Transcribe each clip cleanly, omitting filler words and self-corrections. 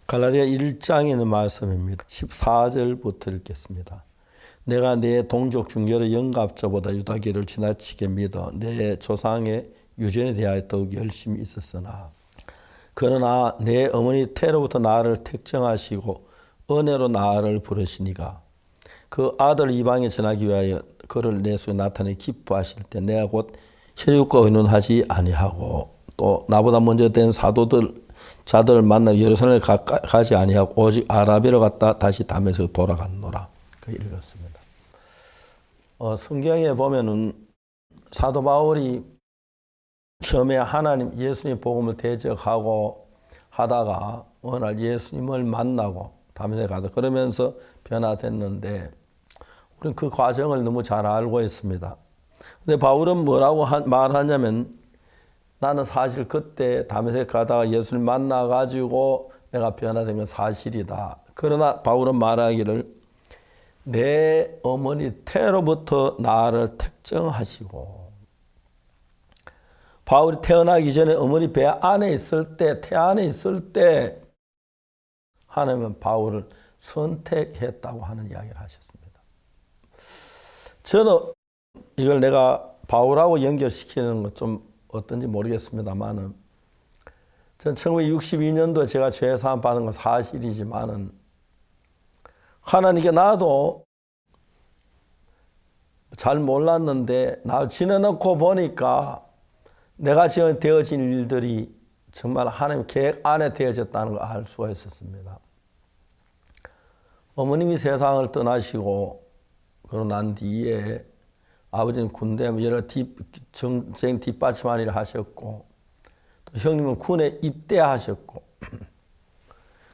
갈라디아 1장에 있는 말씀입니다. 14절부터 읽겠습니다. 내가 내 동족 중 여러 영갑자보다 유다계를 지나치게 믿어 내 조상의 유전에 대하여 더욱 열심히 있었으나 그러나 내 어머니 태로부터 나를 택정하시고 은혜로 나를 부르시니가 그 아들 이방에 전하기 위하여 그를 내 속에 나타내 기뻐하실 때 내가 곧 혈육과 의논하지 아니하고 또 나보다 먼저 된 자들을 만나 예루살렘에 가지 아니하고 오직 아라비로 갔다 다시 다메섹으로 돌아갔노라. 그 읽었습니다. 성경에 보면은 사도 바울이 처음에 하나님 예수님 복음을 대적하고 하다가 어느 날 예수님을 만나고 다메섹에 가다 그러면서 변화됐는데 우리는 그 과정을 너무 잘 알고 있습니다. 근데 바울은 뭐라고 말하냐면 나는 사실 그때 다메섹 가다가 예수를 만나가지고 내가 변화된 건 사실이다. 그러나 바울은 말하기를 내 어머니 태로부터 나를 택정하시고 바울이 태어나기 전에 어머니 배 안에 있을 때, 태 안에 있을 때 하나님은 바울을 선택했다고 하는 이야기를 하셨습니다. 저는 이걸 내가 바울하고 연결시키는 것 좀 어떤지 모르겠습니다만은 전 1962년도에 제가 죄사함 받은 건 사실이지만은 하나님께 나도 잘 몰랐는데 나 지내놓고 보니까 내가 지금 되어진 일들이 정말 하나님 계획 안에 되어졌다는 걸 알 수가 있었습니다. 어머님이 세상을 떠나시고 그러고 난 뒤에 아버지는 군대 여러 정쟁 뒷받침한 일을 하셨고 또 형님은 군에 입대하셨고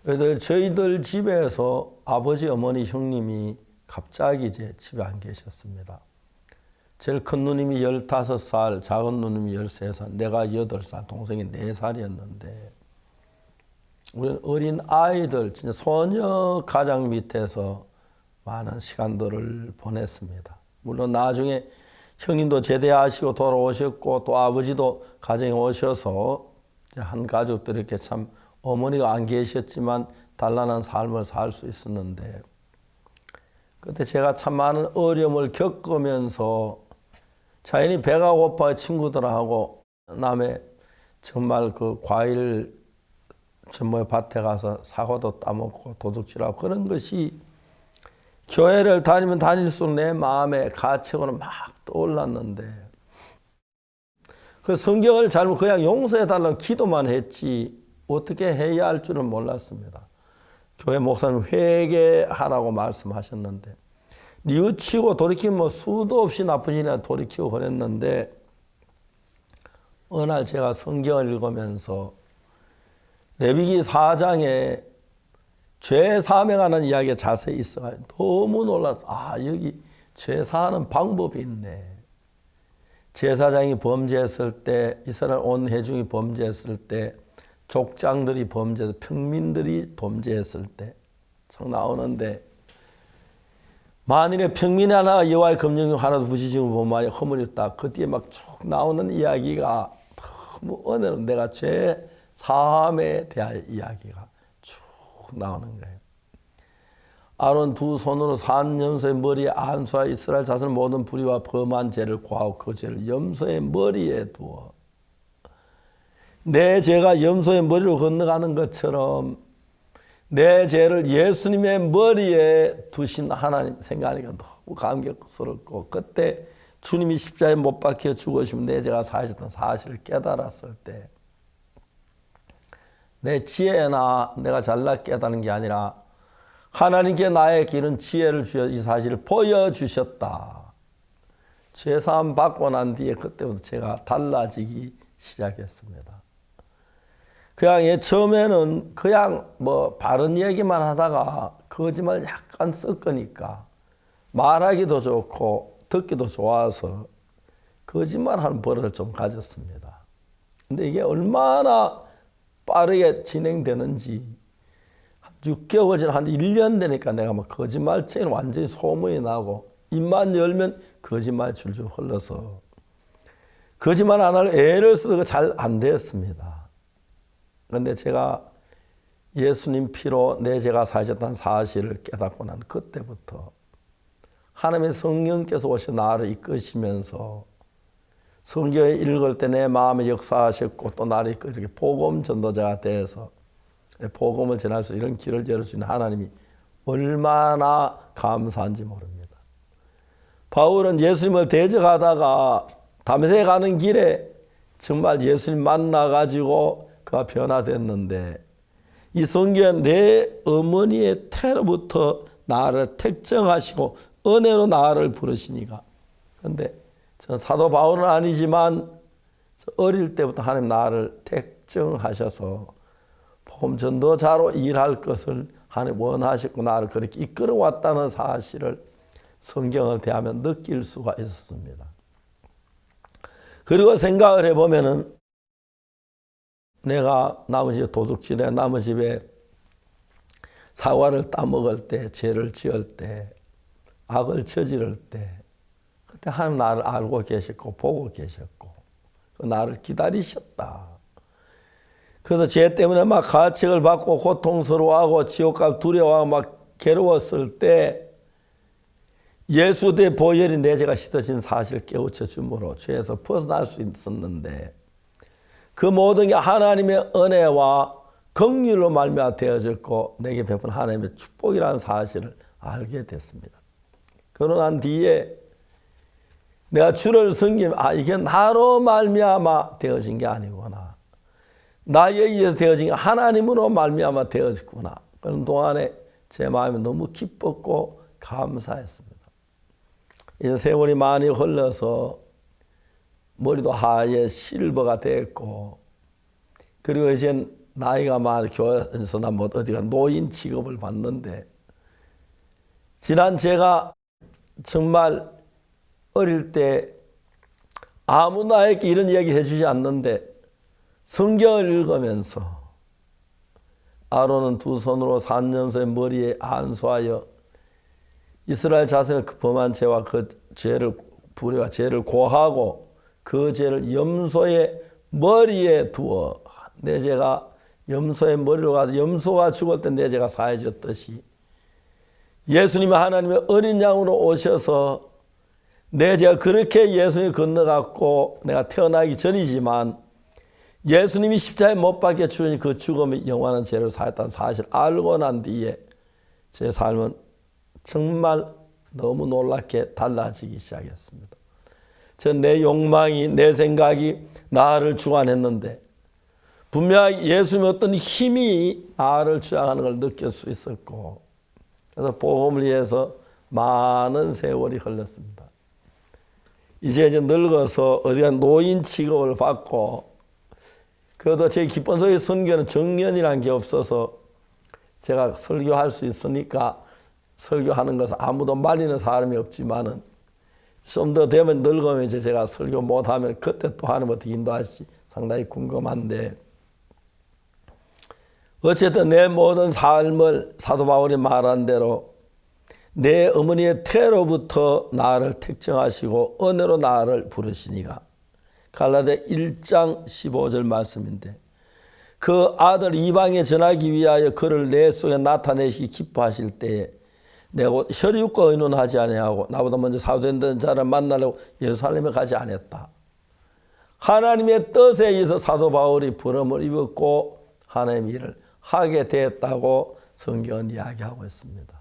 그래서 저희들 집에서 아버지, 어머니, 형님이 갑자기 이제 집에 안 계셨습니다. 제일 큰 누님이 15살, 작은 누님이 13살, 내가 8살, 동생이 4살이었는데 우리는 어린 아이들, 진짜 소녀 가장 밑에서 많은 시간들을 보냈습니다. 물론 나중에 형님도 제대하시고 돌아오셨고 또 아버지도 가정에 오셔서 한 가족들 이렇게 참 어머니가 안 계셨지만 단란한 삶을 살 수 있었는데 그때 제가 참 많은 어려움을 겪으면서 자연히 배가 고파 친구들하고 남의 정말 그 과일 전모의 밭에 가서 사과도 따먹고 도둑질하고 그런 것이 교회를 다니면 다닐수록 내 마음에 가책으로 막 떠올랐는데 그 성경을 잘못 그냥 용서해달라고 기도만 했지 어떻게 해야 할 줄은 몰랐습니다. 교회 목사님 회개하라고 말씀하셨는데 뉘우치고 돌이키면 뭐 수도 없이 나쁜 일이나 돌이키고 그랬는데 어느 날 제가 성경을 읽으면서 레위기 4장에 죄 사함에 관한 이야기가 자세히 있어요. 너무 놀라서 여기 죄 사하는 방법이 있네. 제사장이 범죄했을 때 이스라엘 온 회중이 범죄했을 때 족장들이 범죄해서 평민들이 범죄했을 때 참 나오는데 만일에 평민 하나가 여호와의 검령을 하나도 부지짐을 범하여 허물었다. 그 뒤에 막 쭉 나오는 이야기가 너무 은혜로 내가 죄 사함에 대한 이야기가 나오는 거예요. 아론 두 손으로 산 염소의 머리에 안수하여 이스라엘 자손의 모든 불의와 범한 죄를 고하고 그 죄를 염소의 머리에 두어 내 죄가 염소의 머리로 건너가는 것처럼 내 죄를 예수님의 머리에 두신 하나님 생각하니까 너무 감격스럽고 그때 주님이 십자가에 못 박혀 죽으시면 내 죄가 사하셨던 사실을 깨달았을 때 내 지혜나 내가 잘나 깨닫는 게 아니라 하나님께 나에게 이런 지혜를 주셔 이 사실을 보여주셨다. 죄사함 받고 난 뒤에 그때부터 제가 달라지기 시작했습니다. 그냥 처음에는 그냥 뭐 바른 얘기만 하다가 거짓말 약간 섞으니까 말하기도 좋고 듣기도 좋아서 거짓말하는 버릇을 좀 가졌습니다. 근데 이게 얼마나 빠르게 진행되는지 한 6개월 전 한 1년 되니까 내가 막 거짓말쟁이는 완전히 소문이 나고 입만 열면 거짓말 줄줄 흘러서 거짓말 안 할 애를 써도 잘 안 됐습니다. 그런데 제가 예수님 피로 내 죄가 사해졌다는 사실을 깨닫고 난 그때부터 하나님의 성령께서 오셔 나를 이끄시면서 성경을 읽을 때 내 마음에 역사하셨고 또 나를 이렇게 복음 전도자가 되어서 복음을 전할 수 이런 길을 열어주는 하나님이 얼마나 감사한지 모릅니다. 바울은 예수님을 대적하다가 다메섹에 가는 길에 정말 예수님 만나가지고 그가 변화됐는데 이 성경은 내 어머니의 태로부터 나를 택정하시고 은혜로 나를 부르시니까. 그런데 저는 사도 바울은 아니지만 어릴 때부터 하나님 나를 택정하셔서 복음 전도자로 일할 것을 하나님 원하셨고 나를 그렇게 이끌어왔다는 사실을 성경을 대하면 느낄 수가 있었습니다. 그리고 생각을 해보면은 내가 남의 집에 도둑질해 남의 집에 사과를 따먹을 때 죄를 지을 때 악을 저지를 때 그때 하나님 나를 알고 계셨고 보고 계셨고 나를 기다리셨다. 그래서 죄 때문에 막 가책을 받고 고통스러워하고 지옥가 두려워하고 막 괴로웠을 때 예수 대 보혈이 내 죄가 씻어진 사실을 깨우쳐 주므로 죄에서 벗어날 수 있었는데 그 모든 게 하나님의 은혜와 긍휼로 말미암아 되어졌고 내게 베푼 하나님의 축복이라는 사실을 알게 됐습니다. 그러난 뒤에 내가 주를 섬기면 이게 나로 말미암아 되어진 게 아니구나. 나에 의해서 되어진 게 하나님으로 말미암아 되어졌구나. 그런 동안에 제 마음이 너무 기뻤고 감사했습니다. 이제 세월이 많이 흘러서 머리도 하얘 실버가 됐고 그리고 이제 나이가 많이 교회에서나 뭐 어디가 노인 취급을 받는데 지난 제가 정말 어릴 때 아무 나에게 이런 이야기 해주지 않는데 성경을 읽으면서 아론은 두 손으로 산염소의 머리에 안수하여 이스라엘 자손의 그 범한 죄와 그 죄를 불의와 죄를 고하고 그 죄를 염소의 머리에 두어 내 죄가 염소의 머리로 가서 염소가 죽을 때 내 죄가 사해졌듯이 예수님이 하나님의 어린 양으로 오셔서 내 죄가 그렇게 예수님이 건너갔고 내가 태어나기 전이지만 예수님이 십자가에 못 박혀 죽으니 그 죽음이 영원한 죄를 사했다는 사실을 알고 난 뒤에 제 삶은 정말 너무 놀랍게 달라지기 시작했습니다. 전 내 욕망이 내 생각이 나를 주관했는데 분명히 예수님의 어떤 힘이 나를 주장하는 걸 느낄 수 있었고 그래서 복음을 위해서 많은 세월이 흘렀습니다. 이제 늙어서 어디가 노인 취급을 받고 그래도 제 기쁜 소리 선교는 정년이라는 게 없어서 제가 설교할 수 있으니까 설교하는 것은 아무도 말리는 사람이 없지만은 좀 더 되면 늙으면 이제 제가 설교 못하면 그때 또 하나님 어떻게 인도할지 상당히 궁금한데 어쨌든 내 모든 삶을 사도 바울이 말한 대로 내 어머니의 태로부터 나를 택정하시고 은혜로 나를 부르시니가 갈라디아 1장 15절 말씀인데 그 아들 이방에 전하기 위하여 그를 내 속에 나타내시기 기뻐하실 때에 내가 혈육과 의논하지 아니하고 나보다 먼저 사도된 자를 만나려고 예루살렘에 가지 않았다. 하나님의 뜻에 의해서 사도 바울이 부름을 입었고 하나님의 일을 하게 되었다고 성경은 이야기하고 있습니다.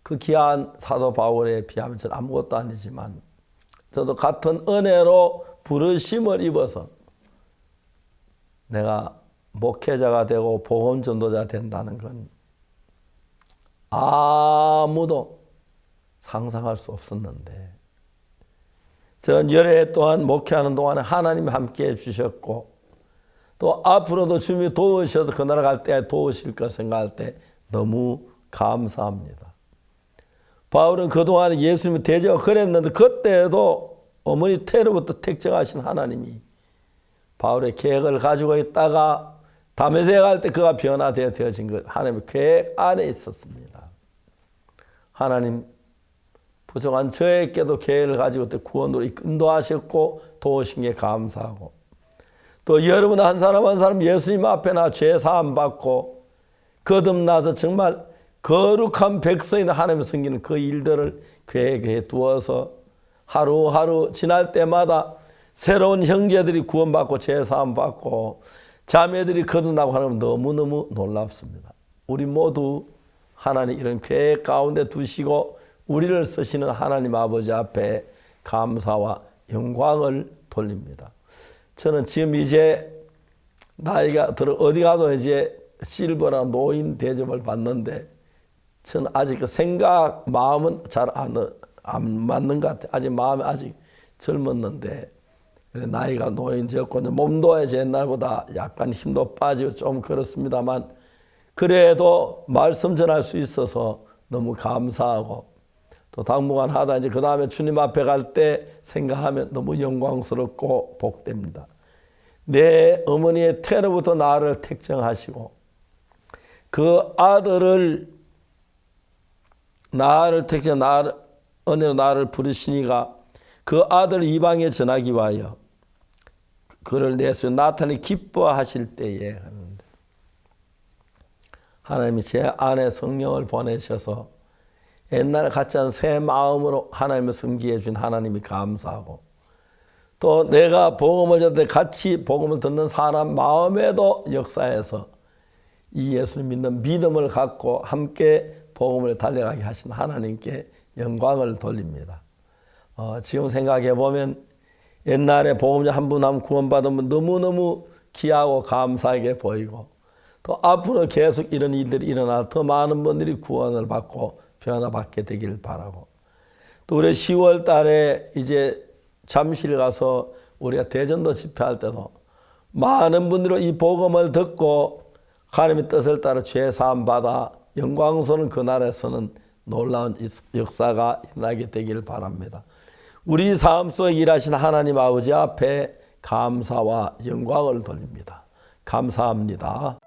그 귀한 사도 바울에 비하면 저는 아무것도 아니지만 저도 같은 은혜로 부르심을 입어서 내가 목회자가 되고 복음 전도자가 된다는 건 아무도 상상할 수 없었는데 저는 여러 해 동안 목회하는 동안에 하나님이 함께해 주셨고 또 앞으로도 주님이 도우셔서 그 나라 갈 때 도우실 걸 생각할 때 너무 감사합니다. 바울은 그동안 예수님이 대적을 그랬는데 그때도 어머니 태로부터 택정하신 하나님이 바울의 계획을 가지고 있다가 다메섹에 갈 때 그가 변화되어진 것 하나님의 계획 안에 있었습니다. 하나님 부족한 저에게도 계획을 가지고 구원으로 인도하셨고 도우신 게 감사하고 또 여러분 한 사람 한 사람 예수님 앞에 나 죄 사함 받고 거듭나서 정말 거룩한 백성이나 하나님을 섬기는 그 일들을 계획해 두어서 하루하루 지날 때마다 새로운 형제들이 구원받고 죄 사함 받고 자매들이 거듭나고 하는 건 너무너무 놀랍습니다. 우리 모두 하나님 이런 계획 가운데 두시고 우리를 쓰시는 하나님 아버지 앞에 감사와 영광을 돌립니다. 저는 지금 이제 나이가 들어 어디 가도 이제 실버나 노인 대접을 받는데 저는 아직 그 생각 마음은 잘 안 맞는 것 같아요. 아직 마음이 아직 젊었는데 나이가 노인지었고 몸도 이제 옛날보다 약간 힘도 빠지고 좀 그렇습니다만 그래도 말씀 전할 수 있어서 너무 감사하고 또 당분간 하다 이제 그 다음에 주님 앞에 갈 때 생각하면 너무 영광스럽고 복됩니다. 내 어머니의 태로부터 나를 택정하시고 그 아들을 나를 택정 은혜로 나를 부르시니가 그 아들 이방에 전하기 위하여 그를 내수 나타내 기뻐하실 때에 하는데 하나님이 제 안에 성령을 보내셔서 옛날에 같지 않은 새 마음으로 하나님을 섬기게 해준 하나님이 감사하고 또 내가 복음을 전할 때 같이 복음을 듣는 사람 마음에도 역사해서 이 예수를 믿는 믿음을 갖고 함께 복음을 달려가게 하신 하나님께 영광을 돌립니다. 지금 생각해 보면 옛날에 복음자 한 분 한 구원받으면 너무너무 귀하고 감사하게 보이고 또 앞으로 계속 이런 일들이 일어나 더 많은 분들이 구원을 받고 변화받게 되길 바라고 또 우리 10월 달에 이제 잠실 가서 우리가 대전도 집회할 때도 많은 분들이 이 복음을 듣고 하나님의 뜻을 따라 죄 사함 받아 영광스러운 그날에서는 놀라운 역사가 일어나게 되길 바랍니다. 우리 삶 속에 일하신 하나님 아버지 앞에 감사와 영광을 돌립니다. 감사합니다.